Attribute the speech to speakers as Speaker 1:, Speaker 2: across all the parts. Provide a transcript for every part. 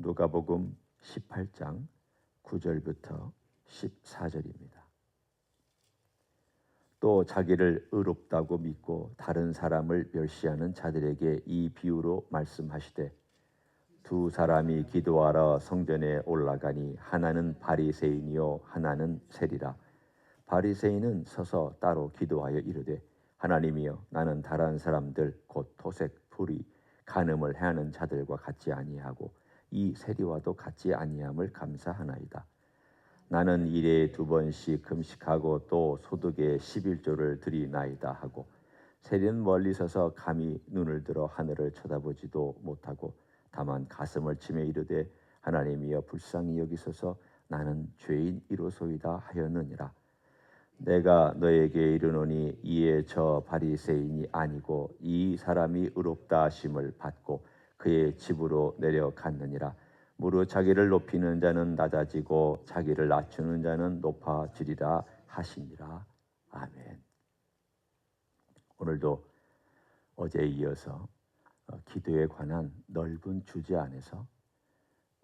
Speaker 1: 누가복음 18장 9절부터 14절입니다. 또 자기를 의롭다고 믿고 다른 사람을 멸시하는 자들에게 이 비유로 말씀하시되 두 사람이 기도하러 성전에 올라가니 하나는 바리새인이요 하나는 세리라. 바리새인은 서서 따로 기도하여 이르되 하나님이여 나는 다른 사람들 곧 토색, 불의, 간음을 행하는 자들과 같지 아니하고 이 세리와도 같지 아니함을 감사하나이다. 나는 일에 2번씩 금식하고 또 소득의 11조를 드리나이다 하고 세리는 멀리 서서 감히 눈을 들어 하늘을 쳐다보지도 못하고 다만 가슴을 치며 이르되 하나님이여 불쌍히 여기소서 나는 죄인 이로소이다 하였느니라. 내가 너에게 이르노니 이에 저 바리새인이 아니고 이 사람이 의롭다 하심을 받고 그의 집으로 내려갔느니라. 무릇 자기를 높이는 자는 낮아지고 자기를 낮추는 자는 높아지리라 하시니라. 아멘. 오늘도 어제에 이어서 기도에 관한 넓은 주제 안에서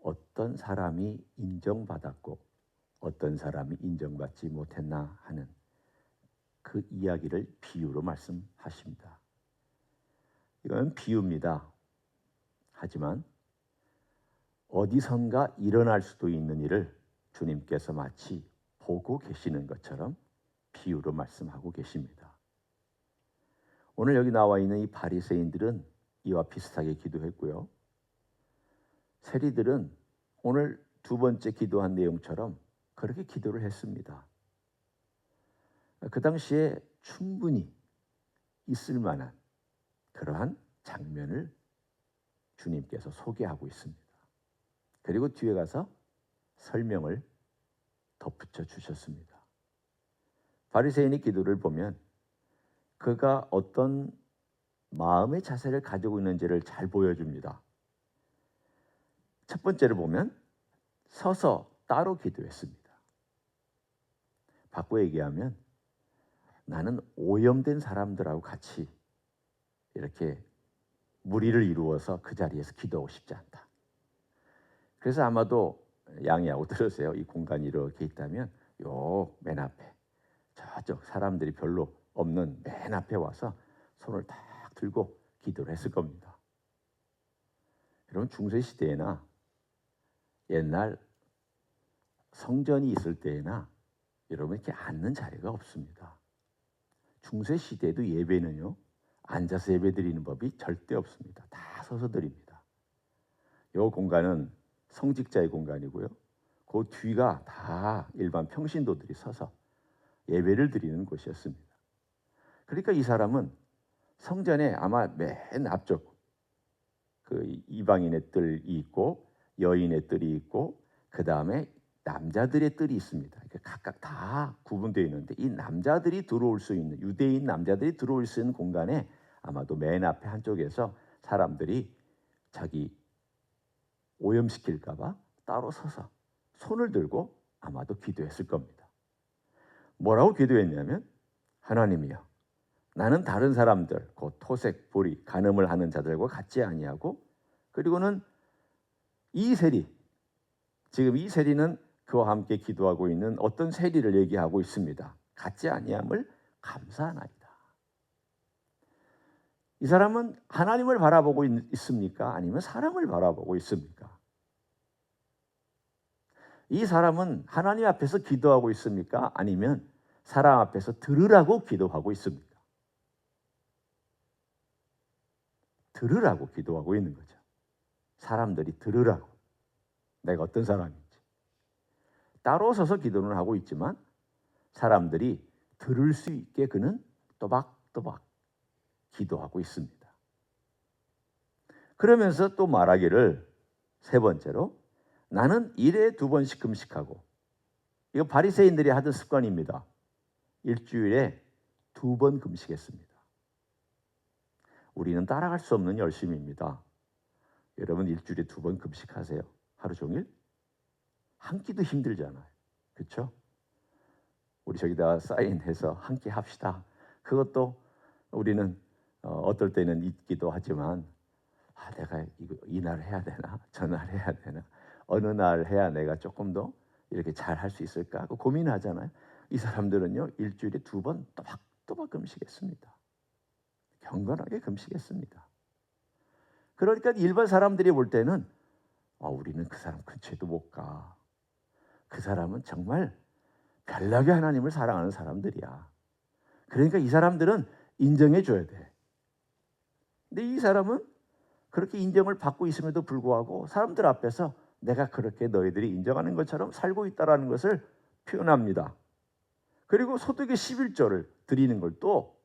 Speaker 1: 어떤 사람이 인정받았고 어떤 사람이 인정받지 못했나 하는 그 이야기를 비유로 말씀하십니다. 이건 비유입니다. 하지만 어디선가 일어날 수도 있는 일을 주님께서 마치 보고 계시는 것처럼 비유로 말씀하고 계십니다. 오늘 여기 나와 있는 이 바리새인들은 이와 비슷하게 기도했고요. 세리들은 오늘 두 번째 기도한 내용처럼 그렇게 기도를 했습니다. 그 당시에 충분히 있을 만한 그러한 장면을 주님께서 소개하고 있습니다. 그리고 뒤에 가서 설명을 덧붙여 주셨습니다. 바리새인의 기도를 보면 그가 어떤 마음의 자세를 가지고 있는지를 잘 보여줍니다. 첫 번째를 보면 서서 따로 기도했습니다. 바꿔 얘기하면 나는 오염된 사람들하고 같이 이렇게 무리를 이루어서 그 자리에서 기도하고 싶지 않다. 그래서 아마도 양해하고 들으세요. 이 공간이 이렇게 있다면 요 맨 앞에 저쪽 사람들이 별로 없는 맨 앞에 와서 손을 딱 들고 기도를 했을 겁니다. 여러분 중세시대에나 옛날 성전이 있을 때에나 여러분 이렇게 앉는 자리가 없습니다. 중세시대에도 예배는요 앉아서 예배 드리는 법이 절대 없습니다. 다 서서 드립니다. 이 공간은 성직자의 공간이고요. 그 뒤가 다 일반 평신도들이 서서 예배를 드리는 곳이었습니다. 그러니까 이 사람은 성전에 아마 맨 앞쪽 그 이방인의 뜰이 있고 여인의 뜰이 있고 그 다음에 남자들의 뜰이 있습니다. 각각 다 구분되어 있는데 이 남자들이 들어올 수 있는 유대인 남자들이 들어올 수 있는 공간에 아마도 맨 앞에 한쪽에서 사람들이 자기 오염시킬까 봐 따로 서서 손을 들고 아마도 기도했을 겁니다. 뭐라고 기도했냐면 하나님이여 나는 다른 사람들 곧 토색, 불의, 간음을 하는 자들과 같지 아니하고 그리고는 이 세리 지금 이 세리는 그와 함께 기도하고 있는 어떤 세리를 얘기하고 있습니다. 같지 아니함을 감사하나이다. 이 사람은 하나님을 바라보고 있습니까? 아니면 사람을 바라보고 있습니까? 이 사람은 하나님 앞에서 기도하고 있습니까? 아니면 사람 앞에서 들으라고 기도하고 있습니까? 들으라고 기도하고 있는 거죠. 사람들이 들으라고. 내가 어떤 사람인지. 따로 서서 기도는 하고 있지만 사람들이 들을 수 있게 그는 또박또박 기도하고 있습니다. 그러면서 또 말하기를 세 번째로 나는 일에 2번씩 금식하고 이거 바리새인들이 하던 습관입니다. 일주일에 2번 금식했습니다. 우리는 따라갈 수 없는 열심입니다. 여러분 일주일에 2번 금식하세요? 하루 종일? 한 끼도 힘들잖아요. 그렇죠? 우리 저기다 사인해서 함께 합시다. 그것도 우리는 어떨 때는 잊기도 하지만 내가 이날 해야 되나? 저날 해야 되나? 어느 날 해야 내가 조금 더 이렇게 잘 할 수 있을까? 고민하잖아요. 이 사람들은요, 일주일에 2번 또박또박 금식했습니다. 경건하게 금식했습니다. 그러니까 일반 사람들이 볼 때는 우리는 그 사람 근처에도 못 가. 그 사람은 정말 별나게 하나님을 사랑하는 사람들이야. 그러니까 이 사람들은 인정해 줘야 돼. 근데 이 사람은 그렇게 인정을 받고 있음에도 불구하고 사람들 앞에서 내가 그렇게 너희들이 인정하는 것처럼 살고 있다라는 것을 표현합니다. 그리고 소득의 11조를 드리는 걸 또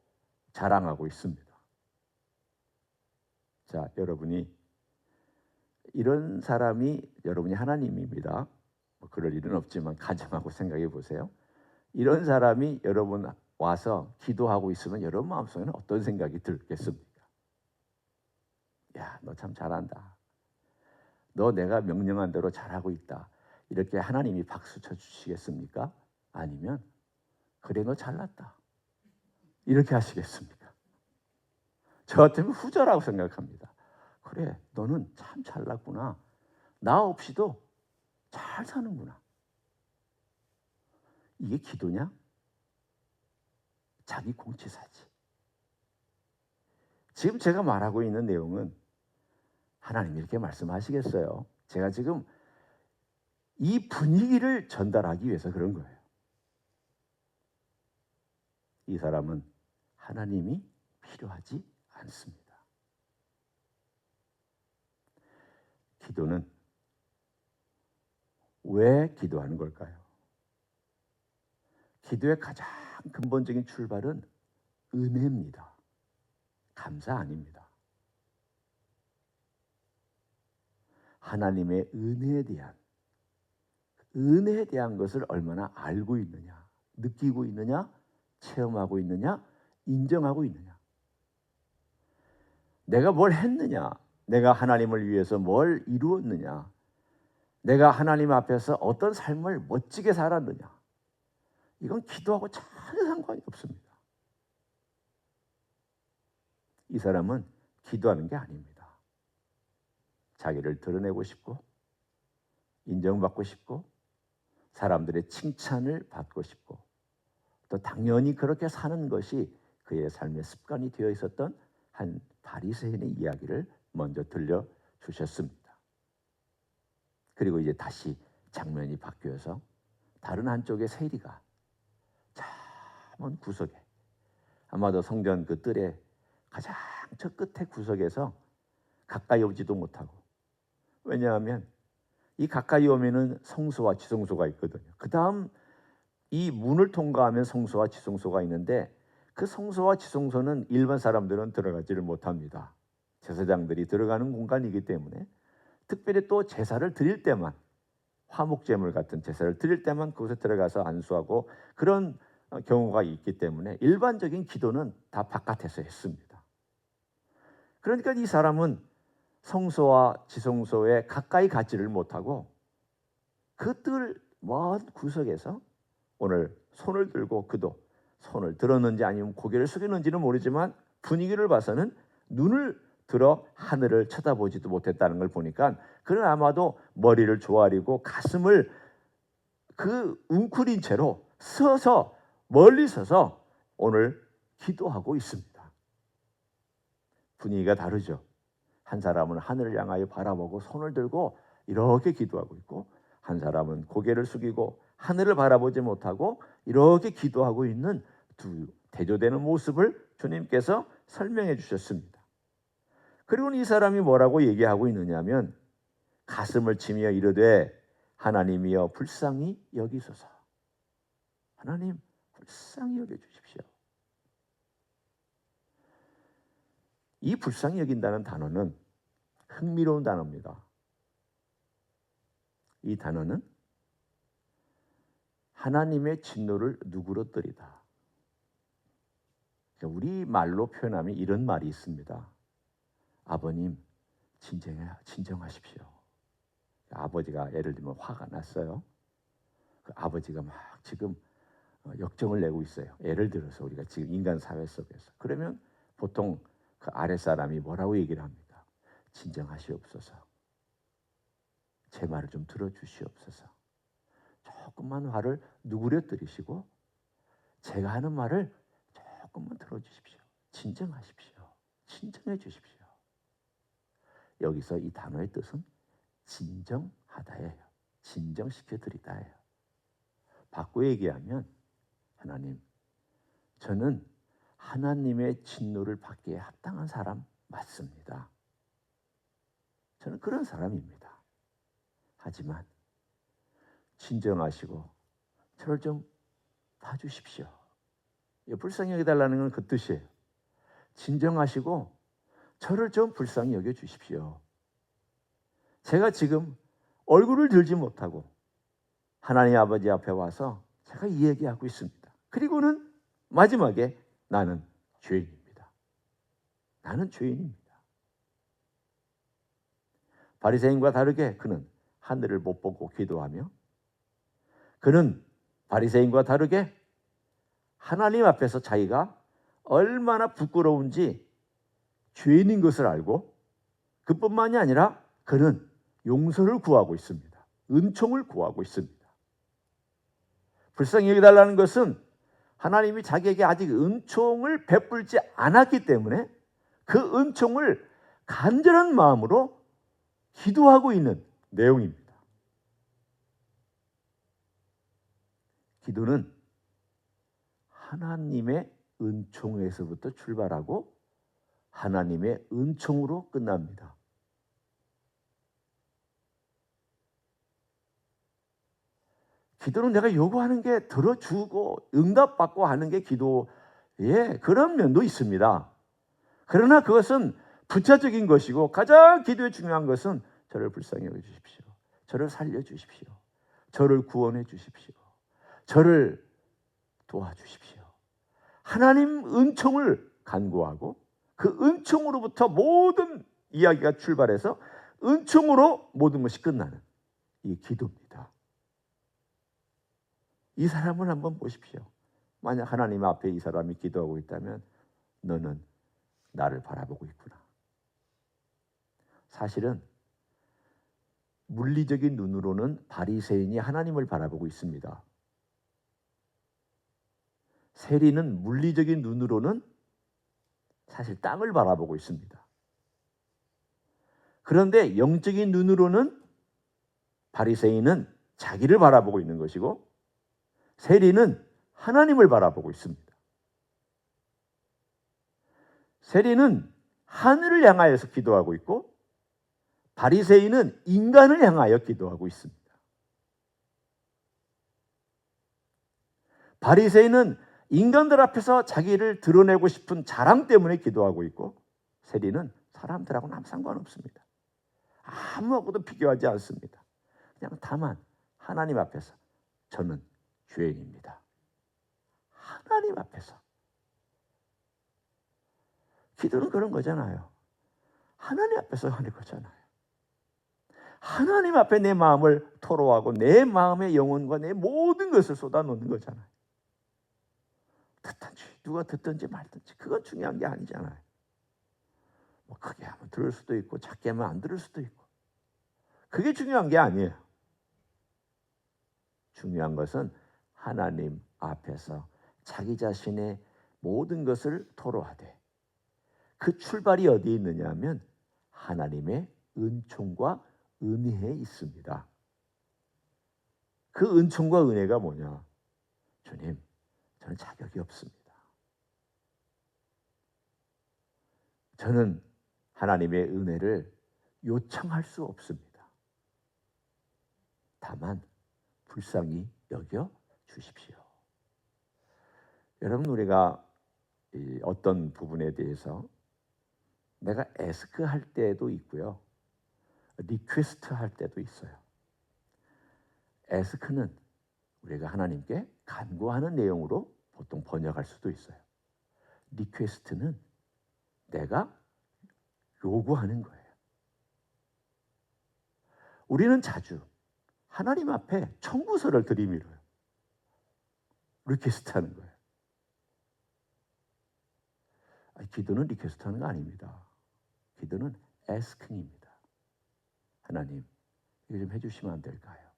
Speaker 1: 자랑하고 있습니다. 자, 여러분이 이런 사람이 여러분이 하나님입니다. 그럴 일은 없지만 가정하고 생각해 보세요. 이런 사람이 여러분 와서 기도하고 있으면 여러분 마음속에는 어떤 생각이 들겠습니까? 야, 너 참 잘한다. 너 내가 명령한 대로 잘하고 있다. 이렇게 하나님이 박수 쳐주시겠습니까? 아니면 그래 너 잘났다. 이렇게 하시겠습니까? 저 같으면 후자라고 생각합니다. 그래 너는 참 잘났구나. 나 없이도 잘 사는구나. 이게 기도냐? 자기 공치사지. 지금 제가 말하고 있는 내용은 하나님이 이렇게 말씀하시겠어요? 제가 지금 이 분위기를 전달하기 위해서 그런 거예요. 이 사람은 하나님이 필요하지 않습니다. 기도는 왜 기도하는 걸까요? 기도의 가장 근본적인 출발은 은혜입니다. 감사 아닙니다. 하나님의 은혜에 대한 것을 얼마나 알고 있느냐, 느끼고 있느냐, 체험하고 있느냐, 인정하고 있느냐. 내가 뭘 했느냐, 내가 하나님을 위해서 뭘 이루었느냐, 내가 하나님 앞에서 어떤 삶을 멋지게 살았느냐, 이건 기도하고 전혀 상관이 없습니다. 이 사람은 기도하는 게 아닙니다. 자기를 드러내고 싶고 인정받고 싶고 사람들의 칭찬을 받고 싶고 또 당연히 그렇게 사는 것이 그의 삶의 습관이 되어 있었던 한 바리새인의 이야기를 먼저 들려주셨습니다. 그리고 이제 다시 장면이 바뀌어서 다른 한쪽의 세리가 먼 구석에 아마도 성전 그 뜰의 가장 저 끝에 구석에서 가까이 오지도 못하고, 왜냐하면 이 가까이 오면은 성소와 지성소가 있거든요. 그 다음 이 문을 통과하면 성소와 지성소가 있는데 그 성소와 지성소는 일반 사람들은 들어가지를 못합니다. 제사장들이 들어가는 공간이기 때문에 특별히 또 제사를 드릴 때만, 화목제물 같은 제사를 드릴 때만 그곳에 들어가서 안수하고 그런 경우가 있기 때문에 일반적인 기도는 다 바깥에서 했습니다. 그러니까 이 사람은 성소와 지성소에 가까이 가지를 못하고 그 뜰 먼 구석에서 오늘 손을 들고, 그도 손을 들었는지 아니면 고개를 숙였는지는 모르지만 분위기를 봐서는 눈을 들어 하늘을 쳐다보지도 못했다는 걸 보니까 그는 아마도 머리를 조아리고 가슴을 그 웅크린 채로 서서 멀리 서서 오늘 기도하고 있습니다. 분위기가 다르죠. 한 사람은 하늘을 향하여 바라보고 손을 들고 이렇게 기도하고 있고, 한 사람은 고개를 숙이고 하늘을 바라보지 못하고 이렇게 기도하고 있는 두 대조되는 모습을 주님께서 설명해 주셨습니다. 그리고 이 사람이 뭐라고 얘기하고 있느냐면 가슴을 치며 이르되 하나님이여 불쌍히 여기소서. 하나님 불쌍히 여겨주십시오. 이 불쌍히 여긴다는 단어는 흥미로운 단어입니다. 이 단어는 하나님의 진노를 누그러뜨리다. 우리 말로 표현하면 이런 말이 있습니다. 아버님 진정하십시오. 아버지가 예를 들면 화가 났어요. 그 아버지가 막 지금 역정을 내고 있어요. 예를 들어서 우리가 지금 인간 사회 속에서. 그러면 보통 그 아랫사람이 뭐라고 얘기를 합니까? 진정하시옵소서. 제 말을 좀 들어주시옵소서. 조금만 화를 누그러뜨리시고 제가 하는 말을 조금만 들어주십시오. 진정하십시오. 진정해 주십시오. 여기서 이 단어의 뜻은 진정하다예요. 진정시켜드리다예요. 바꿔 얘기하면 하나님, 저는 하나님의 진노를 받기에 합당한 사람 맞습니다. 저는 그런 사람입니다. 하지만 진정하시고 저를 좀 봐주십시오. 불쌍히 여겨달라는 건 그 뜻이에요. 진정하시고 저를 좀 불쌍히 여겨주십시오. 제가 지금 얼굴을 들지 못하고 하나님 아버지 앞에 와서 제가 이 얘기하고 있습니다. 그리고는 마지막에 나는 죄인입니다. 나는 죄인입니다. 바리새인과 다르게 그는 하늘을 못 보고 기도하며 그는 바리새인과 다르게 하나님 앞에서 자기가 얼마나 부끄러운지 죄인인 것을 알고 그뿐만이 아니라 그는 용서를 구하고 있습니다. 은총을 구하고 있습니다. 불쌍히 여겨달라는 것은 하나님이 자기에게 아직 은총을 베풀지 않았기 때문에 그 은총을 간절한 마음으로 기도하고 있는 내용입니다. 기도는 하나님의 은총에서부터 출발하고 하나님의 은총으로 끝납니다. 기도는 내가 요구하는 게 들어주고 응답받고 하는 게 기도의 그런 면도 있습니다. 그러나 그것은 부차적인 것이고 가장 기도에 중요한 것은 저를 불쌍히 여겨주십시오. 저를 살려주십시오. 저를 구원해 주십시오. 저를 도와주십시오. 하나님 은총을 간구하고 그 은총으로부터 모든 이야기가 출발해서 은총으로 모든 것이 끝나는 이 기도입니다. 이 사람을 한번 보십시오. 만약 하나님 앞에 이 사람이 기도하고 있다면 너는 나를 바라보고 있구나. 사실은 물리적인 눈으로는 바리새인이 하나님을 바라보고 있습니다. 세리는 물리적인 눈으로는 사실 땅을 바라보고 있습니다. 그런데 영적인 눈으로는 바리새인은 자기를 바라보고 있는 것이고 세리는 하나님을 바라보고 있습니다. 세리는 하늘을 향하여서 기도하고 있고 바리새인은 인간을 향하여 기도하고 있습니다. 바리새인은 인간들 앞에서 자기를 드러내고 싶은 자랑 때문에 기도하고 있고 세리는 사람들하고는 아무 상관없습니다. 아무하고도 비교하지 않습니다. 그냥 다만 하나님 앞에서 저는 죄인입니다. 하나님 앞에서. 기도는 그런 거잖아요. 하나님 앞에서 하는 거잖아요. 하나님 앞에 내 마음을 토로하고 내 마음의 영혼과 내 모든 것을 쏟아놓는 거잖아요. 듣든지 누가 듣든지 말든지 그건 중요한 게 아니잖아요. 뭐 크게 하면 들을 수도 있고 작게 하면 안 들을 수도 있고 그게 중요한 게 아니에요. 중요한 것은 하나님 앞에서 자기 자신의 모든 것을 토로하되 그 출발이 어디에 있느냐 하면 하나님의 은총과 은혜에 있습니다. 그 은총과 은혜가 뭐냐? 주님, 저는 자격이 없습니다. 저는 하나님의 은혜를 요청할 수 없습니다. 다만 불쌍히 여겨 주십시오. 여러분, 우리가 어떤 부분에 대해서 내가 에스크 할 때도 있고요. 리퀘스트 할 때도 있어요. 에스크는 우리가 하나님께 간구하는 내용으로 보통 번역할 수도 있어요. 리퀘스트는 내가 요구하는 거예요. 우리는 자주 하나님 앞에 청구서를 들이밀어요. 리퀘스트 하는 거예요. 기도는 리퀘스트 하는 거 아닙니다. 기도는 asking입니다. 하나님, 이거 좀 해주시면 안 될까요?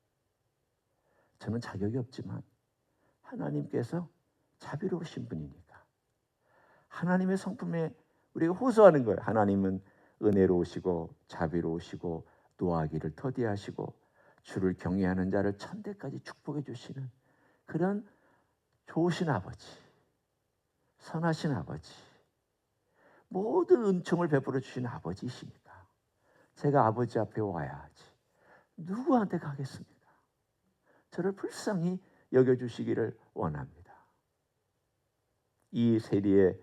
Speaker 1: 저는 자격이 없지만 하나님께서 자비로우신 분이니까 하나님의 성품에 우리가 호소하는 거예요. 하나님은 은혜로우시고 자비로우시고 노하기를 터디하시고 주를 경외하는 자를 천대까지 축복해 주시는 그런 좋으신 아버지, 선하신 아버지, 모든 은총을 베풀어 주신 아버지이시니까 제가 아버지 앞에 와야 하지 누구한테 가겠습니까? 저를 불쌍히 여겨주시기를 원합니다. 이 세리의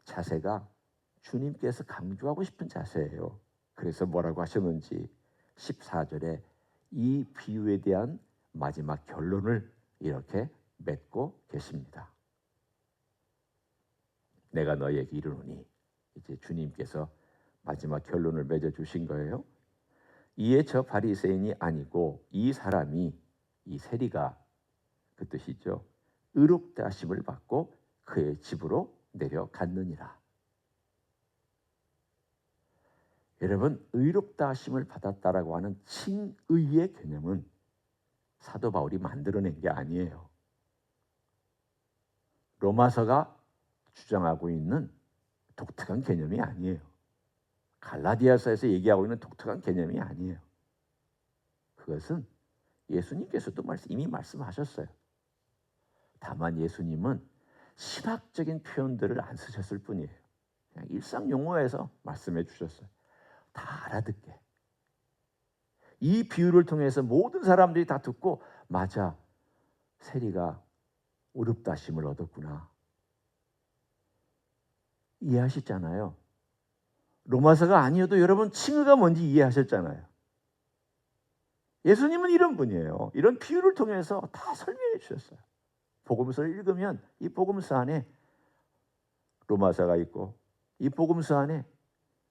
Speaker 1: 자세가 주님께서 강조하고 싶은 자세예요. 그래서 뭐라고 하셨는지 14절에 이 비유에 대한 마지막 결론을 이렇게 맺고 계십니다. 내가 너희에게 이르노니, 이제 주님께서 마지막 결론을 맺어주신 거예요. 이에 저 바리새인이 아니고 이 사람이, 이 세리가 그 뜻이죠, 의롭다 하심을 받고 그의 집으로 내려갔느니라. 여러분, 의롭다 하심을 받았다라고 하는 칭의의 개념은 사도 바울이 만들어낸 게 아니에요. 로마서가 주장하고 있는 독특한 개념이 아니에요. 갈라디아서에서 얘기하고 있는 독특한 개념이 아니에요. 그것은 예수님께서도 이미 말씀하셨어요. 다만 예수님은 신학적인 표현들을 안 쓰셨을 뿐이에요. 그냥 일상 용어에서 말씀해 주셨어요. 다 알아듣게. 이 비유를 통해서 모든 사람들이 다 듣고, 맞아, 세리가 의롭다 하심을 얻었구나, 이해하셨잖아요. 로마서가 아니어도 여러분 칭의가 뭔지 이해하셨잖아요. 예수님은 이런 분이에요. 이런 비유를 통해서 다 설명해 주셨어요. 복음서를 읽으면 이 복음서 안에 로마서가 있고, 이 복음서 안에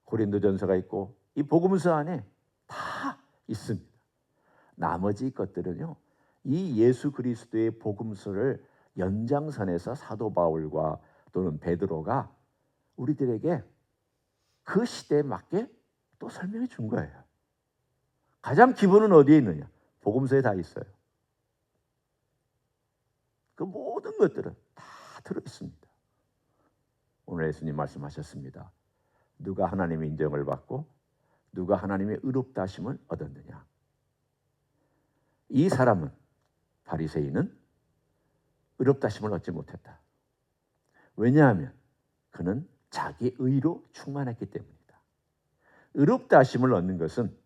Speaker 1: 고린도전서가 있고, 이 복음서 안에 다 있습니다. 나머지 것들은요, 이 예수 그리스도의 복음서를 연장선에서 사도 바울과 또는 베드로가 우리들에게 그 시대에 맞게 또 설명해 준 거예요. 가장 기본은 어디에 있느냐? 복음서에 다 있어요. 그 모든 것들은 다 들어 있습니다. 오늘 예수님 말씀하셨습니다. 누가 하나님의 인정을 받고 누가 하나님의 의롭다 하심을 얻었느냐? 이 사람은, 바리새인은 의롭다 하심을 얻지 못했다. 왜냐하면 그는 자기 의로 충만했기 때문이다. 의롭다 하심을 얻는 것은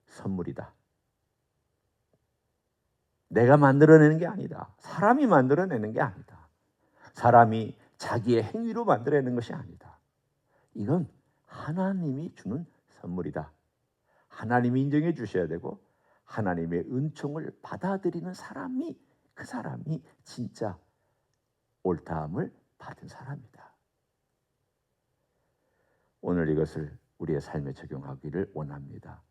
Speaker 1: 선물이다. 내가 만들어내는 게 아니다. 사람이 만들어내는 게 아니다. 사람이 자기의 행위로 만들어내는 것이 아니다. 이건 하나님이 주는 선물이다. 하나님이 인정해 주셔야 되고 하나님의 은총을 받아들이는 사람이, 그 사람이 진짜 옳다함을 받은 사람이다. 오늘 이것을 우리의 삶에 적용하기를 원합니다.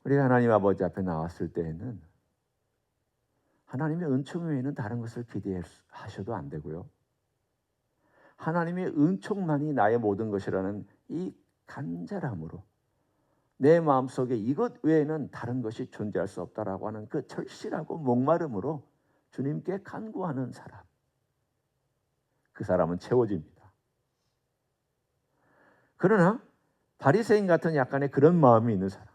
Speaker 1: 우리가 하나님 아버지 앞에 나왔을 때에는 하나님의 은총 외에는 다른 것을 기대하셔도 안 되고요. 하나님의 은총만이 나의 모든 것이라는 이 간절함으로, 내 마음속에 이것 외에는 다른 것이 존재할 수 없다라고 하는 그 절실하고 목마름으로 주님께 간구하는 사람, 그 사람은 채워집니다. 그러나 바리새인 같은 약간의 그런 마음이 있는 사람,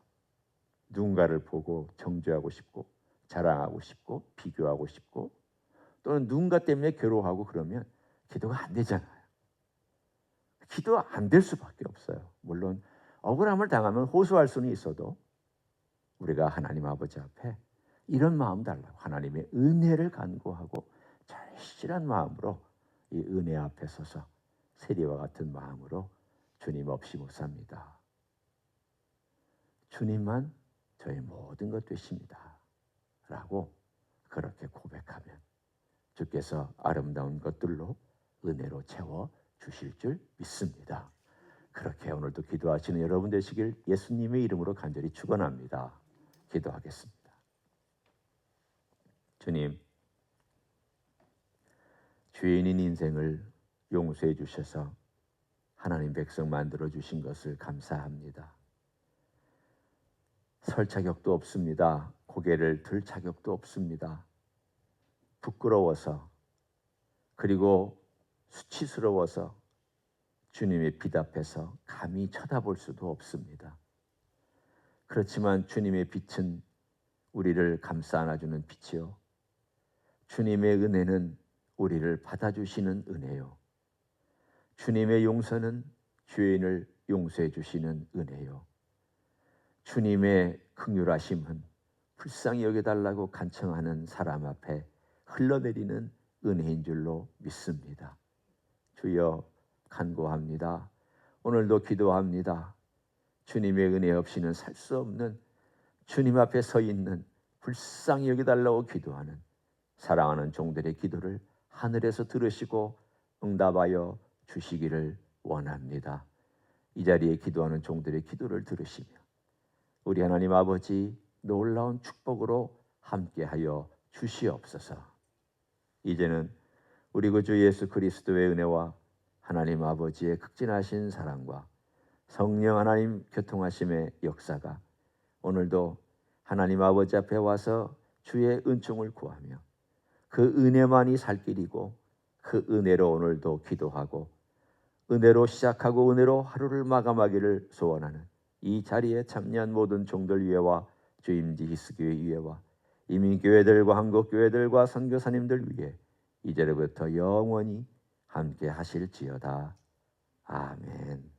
Speaker 1: 누군가를 보고 정죄하고 싶고 자랑하고 싶고 비교하고 싶고 또는 누군가 때문에 괴로워하고 그러면 기도가 안 되잖아요. 기도 안 될 수밖에 없어요. 물론 억울함을 당하면 호소할 수는 있어도 우리가 하나님 아버지 앞에 이런 마음 달라고 하나님의 은혜를 간구하고 절실한 마음으로 이 은혜 앞에 서서 세리와 같은 마음으로 주님 없이 못 삽니다. 주님만 저의 모든 것 되십니다. 라고 그렇게 고백하면 주께서 아름다운 것들로 은혜로 채워 주실 줄 믿습니다. 그렇게 오늘도 기도하시는 여러분 되시길 예수님의 이름으로 간절히 축원합니다. 기도하겠습니다. 주님, 죄인인 인생을 용서해 주셔서 하나님 백성 만들어 주신 것을 감사합니다. 설 자격도 없습니다. 고개를 들 자격도 없습니다. 부끄러워서 그리고 수치스러워서 주님의 빛 앞에서 감히 쳐다볼 수도 없습니다. 그렇지만 주님의 빛은 우리를 감싸 안아주는 빛이요, 주님의 은혜는 우리를 받아주시는 은혜요, 주님의 용서는 죄인을 용서해 주시는 은혜요, 주님의 긍휼하심은 불쌍히 여겨달라고 간청하는 사람 앞에 흘러내리는 은혜인 줄로 믿습니다. 주여 간구합니다. 오늘도 기도합니다. 주님의 은혜 없이는 살 수 없는, 주님 앞에 서 있는 불쌍히 여겨달라고 기도하는 사랑하는 종들의 기도를 하늘에서 들으시고 응답하여 주시기를 원합니다. 이 자리에 기도하는 종들의 기도를 들으시며 우리 하나님 아버지 놀라운 축복으로 함께하여 주시옵소서. 이제는 우리 구주 예수 그리스도의 은혜와 하나님 아버지의 극진하신 사랑과 성령 하나님 교통하심의 역사가 오늘도 하나님 아버지 앞에 와서 주의 은총을 구하며 그 은혜만이 살 길이고 그 은혜로 오늘도 기도하고 은혜로 시작하고 은혜로 하루를 마감하기를 소원하는 이 자리에 참여한 모든 종들 위에와 주임지 히스교회 위에와 이민교회들과 한국교회들과 선교사님들 위에 이제로부터 영원히 함께 하실지어다. 아멘.